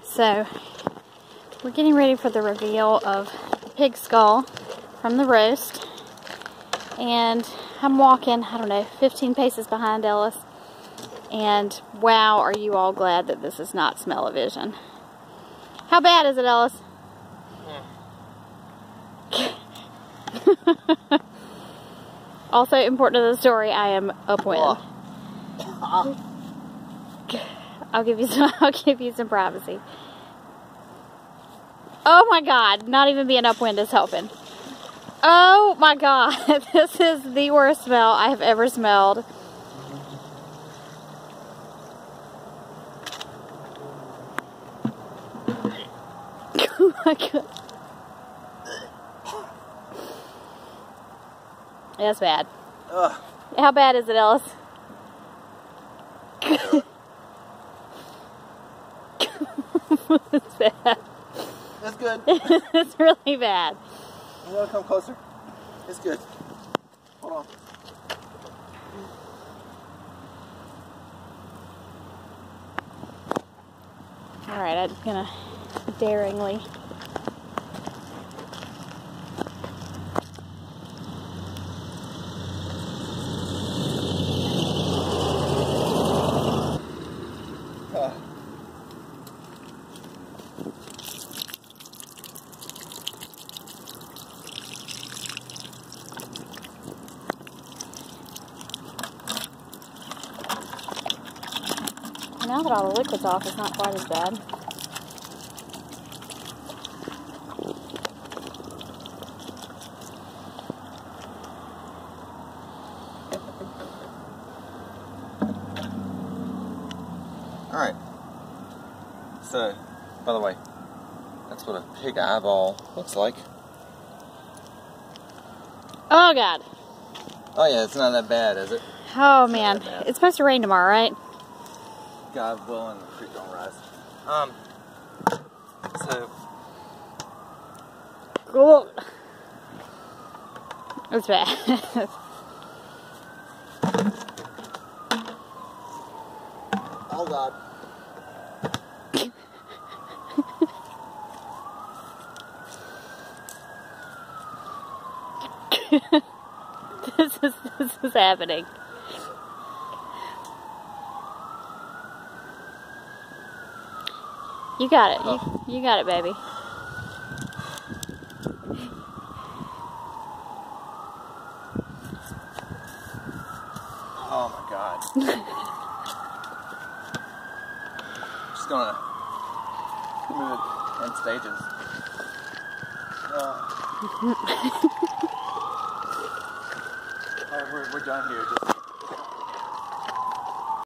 So we're getting ready for the reveal of the pig skull from the roast. And I'm walking, I don't know, 15 paces behind Ellis. And wow, are you all glad that this is not smell-o-vision. How bad is it, Ellis? Also important to the story, I am upwind. I'll give you some privacy. Oh my God, not even being upwind is helping. Oh my God, this is the worst smell I have ever smelled. Oh my God. That's bad. How bad is it, Ellis? It's bad. That's good. It's really bad. You want to come closer? It's good. Hold on. Alright, I'm gonna daringly. Now that all the liquid's off, it's not quite as bad. Alright. So, by the way, that's what a pig eyeball looks like. Oh God. Oh yeah, it's not that bad, is it? Oh man. It's supposed to rain tomorrow, right? God willing, the creek don't rise. So. Cool. It's bad. Oh God. This is happening. You got it. You got it, baby. Oh my God. Just gonna move it in stages. Alright, we're done here. Just